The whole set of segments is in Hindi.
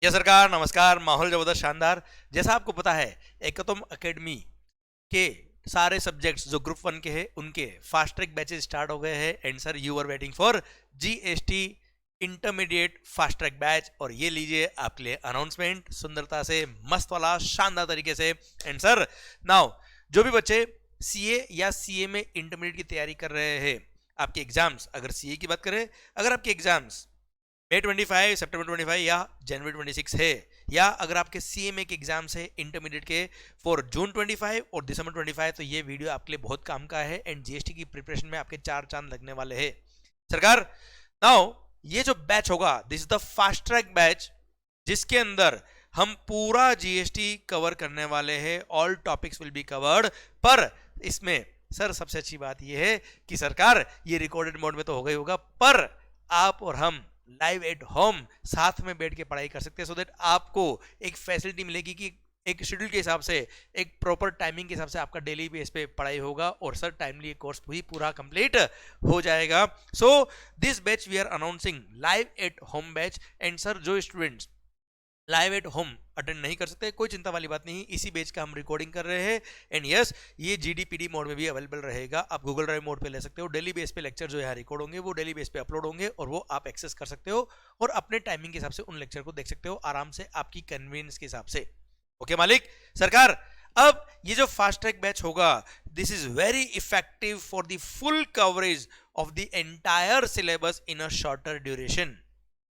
यह सरकार नमस्कार। माहौल जबरदस्त शानदार। जैसा आपको पता है एकतम एकेडमी के सारे सब्जेक्ट्स जो ग्रुप 1 के हैं उनके फास्ट ट्रैक बैचेस स्टार्ट हो गए हैं and sir you are waiting for GST intermediate fast track batch. और ये लीजिए आपके लिए अनाउंसमेंट सुंदरता से मस्त वाला शानदार तरीके से। एंड सर नाउ जो भी बच्चे सीए या सीए में इंटरमीडिएट की तैयारी कर रहे हैं, आपके एग्जाम्स, अगर सीए की बात करें, अगर आपके एग्जाम्स मई 25, सितंबर 25 या जनवरी 26 है, या अगर आपके सीएमए के एग्जाम्स है इंटरमीडिएट के फॉर जून 25 और दिसंबर 25, तो ये वीडियो आपके लिए बहुत काम का है एंड जीएसटी की प्रिपरेशन में आपके 4 चांद लगने वाले हैं सरकार। नाउ ये जो बैच होगा this is the fast track batch, जिसके अंदर हम पूरा जीएसटी कवर करने वाले हैं। All topics will be covered. पर इसमें सर सबसे अच्छी बात यह है कि सरकार ये रिकॉर्डेड मोड में तो होगा ही होगा, पर आप और हम लाइव एट होम साथ में बैठ के पढ़ाई कर सकते हैं, सो दैट आपको एक फैसिलिटी मिलेगी कि एक शेड्यूल के हिसाब से, एक प्रॉपर टाइमिंग के हिसाब से आपका डेली बेस पे पढ़ाई होगा और सर टाइमली कोर्स भी पूरा कंप्लीट हो जाएगा। So this batch we are announcing live at home batch. And sir जो students live at home attend नहीं कर सकते, कोई चिंता वाली बात नहीं, इसी बैच का हम रिकॉर्डिंग कर रहे हैं। एंड यस, ये जीडीपीडी मोड में भी अवेलेबल रहेगा। आप गूगल ड्राइव मोड पे ले सकते हो। डेली बेस पे लेक्चर जो यहाँ रिकॉर्ड होंगे वो डेली बेस पे अपलोड होंगे और वो आप एक्सेस कर सकते हो और अपने टाइमिंग के हिसाब से उन लेक्चर को देख सकते हो आराम से, आपकी कन्वीनियंस के हिसाब से। ओके मालिक सरकार, अब ये जो फास्ट ट्रैक बैच होगा this is very effective for the full coverage of the entire syllabus in a shorter duration.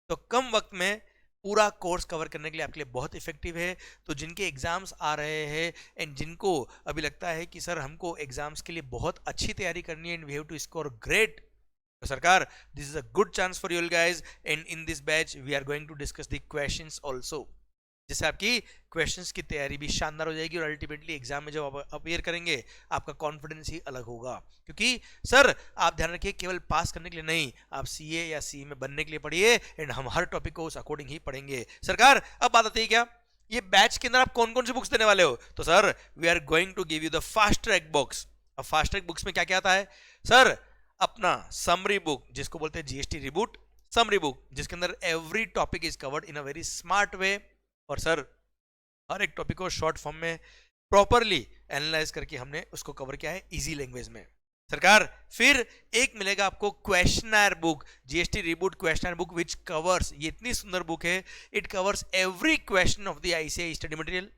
तो कम वक्त में पूरा कोर्स कवर करने के लिए आपके लिए बहुत इफेक्टिव है। तो जिनके एग्जाम्स आ रहे हैं एंड जिनको अभी लगता है कि सर हमको एग्जाम्स के लिए बहुत अच्छी तैयारी करनी है and we have to score great, तो सरकार this is a good chance for you guys. And in this batch we are going to discuss the questions also, जिससे आपकी क्वेश्चंस की तैयारी भी शानदार हो जाएगी और अल्टीमेटली एग्जाम में जब आप अपियर करेंगे आपका कॉन्फिडेंस ही अलग होगा। क्योंकि सर आप ध्यान रखिए केवल पास करने के लिए नहीं, आप सीए या सी में बनने के लिए पढ़िए एंड हम हर टॉपिक को उस अकॉर्डिंग ही पढ़ेंगे सरकार। अब बात आती है क्या ये बैच के अंदर आप कौन कौन सी बुक्स देने वाले हो, तो sir we are going to give you the fast track books. अब फास्ट ट्रैक बुक्स में क्या क्या आता है सर, अपना समरी बुक जिसको बोलते हैं जीएसटी रिबूट समरी बुक, जिसके अंदर every topic is covered in a very smart way और सर हर एक टॉपिक को शॉर्ट फॉर्म में प्रॉपरली एनालाइज करके हमने उसको कवर किया है इजी लैंग्वेज में सरकार। फिर एक मिलेगा आपको questionnaire book, GST reboot questionnaire book which covers, ये इतनी सुंदर बुक है, it covers every question of the ICAI study material.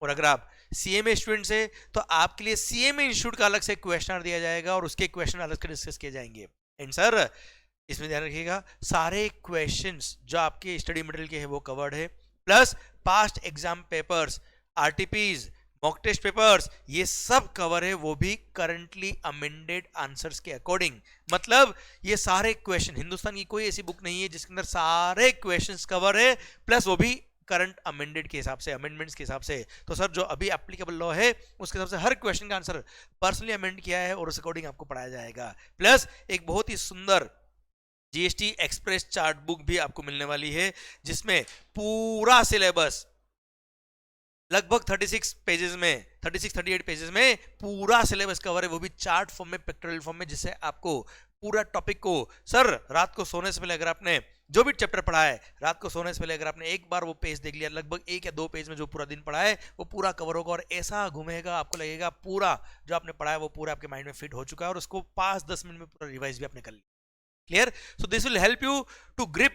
और अगर आप सीएमए स्टूडेंट है तो आपके लिए सीएमए इंस्टीट्यूट का अलग से क्वेश्चनर दिया जाएगा और उसके क्वेश्चन अलग से डिस्कस किए जाएंगे। एंड सर इसमें ध्यान रखिएगा सारे क्वेश्चंस जो आपके स्टडी मटेरियल के हैं वो कवर्ड है, plus past exam papers, RTPs, mock test papers, ये सब कवर है, वो भी करंटली अमेंडेड आंसर्स के अकॉर्डिंग। मतलब ये सारे क्वेश्चन, हिंदुस्तान की कोई ऐसी बुक नहीं है जिसके अंदर सारे क्वेश्चंस कवर है, प्लस वो भी करंट अमेंडेड के हिसाब से, अमेंडमेंट्स के हिसाब से। तो सर जो अभी एप्लीकेबल लॉ है उसके हिसाब से हर क्वेश्चन का आंसर पर्सनली अमेंड किया है और उस अकॉर्डिंग आपको पढ़ाया जाएगा। प्लस एक बहुत ही सुंदर जीएसटी एक्सप्रेस चार्ट बुक भी आपको मिलने वाली है, जिसमें पूरा सिलेबस लगभग 36 पेजेस में, 36-38 पेजेस में पूरा सिलेबस कवर है, वो भी चार्ट फॉर्म में, पिक्टोरियल फॉर्म में, जिससे आपको पूरा टॉपिक को सर रात को सोने से पहले अगर आपने जो भी चैप्टर पढ़ा है रात को सोने से पहले अगर आपने एक बार वो पेज देख लिया, लगभग 1 या 2 पेज में जो पूरा दिन पढ़ा है वो पूरा कवर होगा और ऐसा घूमेगा आपको लगेगा पूरा जो आपने पढ़ा है वो पूरा आपके माइंड में फिट हो चुका है और उसको 5-10 मिनट में पूरा रिवाइज भी आपने कर लिया। Clear? So this will help you to grip,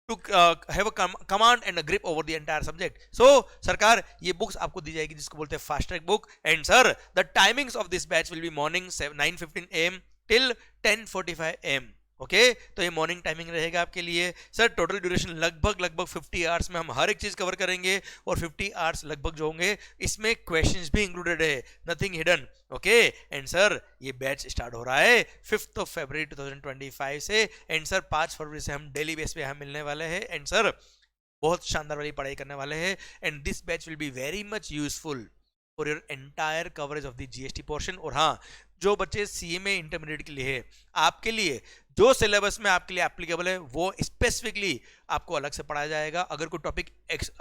to have a command and a grip over the entire subject. So सरकार ये बुक्स आपको दी जाएगी जिसको बोलते हैं fast track book. And sir the timings of this batch will be morning 9:15 AM till 10:45 AM। Okay तो ये मॉर्निंग टाइमिंग रहेगा आपके लिए। सर टोटल ड्यूरेशन लगभग 50 आवर्स में हम हर एक चीज कवर करेंगे और 50 आवर्स लगभग जो होंगे इसमें क्वेश्चंस भी इंक्लूडेड है, nothing hidden. Okay and sir ये बैच स्टार्ट हो रहा है 5 फरवरी 2025 से एंड सर 5 फरवरी से हम डेली बेस पे यहाँ मिलने वाले हैं एंड सर बहुत शानदार वाली पढ़ाई करने वाले हैं। And this batch will be very much useful for your entire coverage of the GST portion. और हाँ जो बच्चे सीएमए इंटरमीडिएट के लिए है, आपके लिए जो सिलेबस में आपके लिए एप्लीकेबल है वो स्पेसिफिकली आपको अलग से पढ़ाया जाएगा। अगर कोई टॉपिक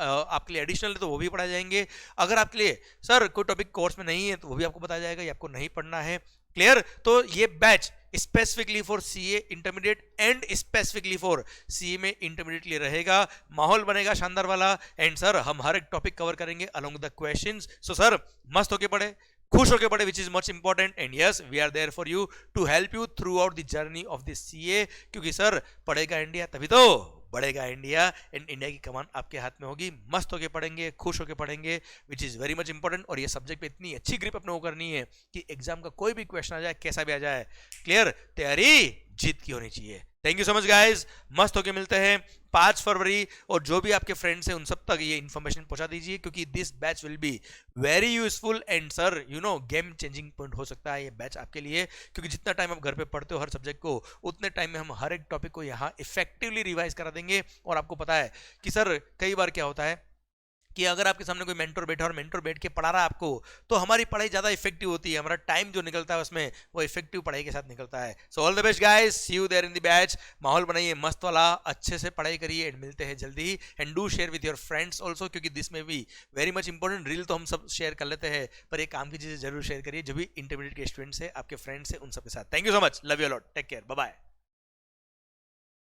आपके लिए एडिशनल है तो वो भी पढ़ाए जाएंगे। अगर आपके लिए सर कोई टॉपिक कोर्स में नहीं है तो वो भी आपको बताया जाएगा, ये आपको नहीं पढ़ना है। क्लियर? तो ये batch specifically for CA intermediate and specifically for CA में इंटरमीडिएट के लिए रहेगा। माहौल बनेगा शानदार वाला, एंड सर हम हर एक टॉपिक कवर करेंगे along the questions. So sir मस्त होके पढ़े, खुश होके पढ़े, which is much important, and yes we are there for you to help you throughout the journey of this CA, क्योंकि सर पढ़ेगा इंडिया तभी तो बढ़ेगा इंडिया, एंड इंडिया की कमान आपके हाथ में होगी। मस्त होके पढ़ेंगे, खुश होके पढ़ेंगे, which is very much important. और ये सब्जेक्ट पे इतनी अच्छी ग्रिप अपने को करनी है कि एग्जाम का कोई भी क्वेश्चन आ जाए, कैसा भी आ जाए, क्लियर तैयारी जीत की होनी चाहिए। Thank you so much guys, मस्त होके मिलते हैं 5 फरवरी, और जो भी आपके फ्रेंड्स हैं उन सब तक ये इन्फॉर्मेशन पहुंचा दीजिए, क्योंकि this batch will be very useful, and sir you know game changing point हो सकता है ये बैच आपके लिए, क्योंकि जितना टाइम आप घर पे पढ़ते हो हर सब्जेक्ट को, उतने टाइम में हम हर एक टॉपिक को यहाँ इफेक्टिवली रिवाइज करा देंगे। और आपको पता है कि सर कई बार क्या होता है कि अगर आपके सामने कोई मेंटर बैठा और मेंटर बैठ के पढ़ा रहा है आपको, तो हमारी पढ़ाई ज्यादा इफेक्टिव होती है, हमारा टाइम जो निकलता है उसमें वो इफेक्टिव पढ़ाई के साथ निकलता है। So all the best guys, see you there in the batch. माहौल बनाइए मस्त वाला, अच्छे से पढ़ाई करिए, एंड मिलते हैं जल्दी ही, and do share with your friends also, क्योंकि दिस में भी वेरी मच इंपॉर्टेंट। रील तो हम सब शेयर कर लेते हैं, पर एक काम की चीजें जरूर शेयर करिए, जो भी इंटरमीडिएट के स्टूडेंट्स है, आपके फ्रेंड्स है, उन सबके साथ। Thank you so much, love you lot, take care, bye bye.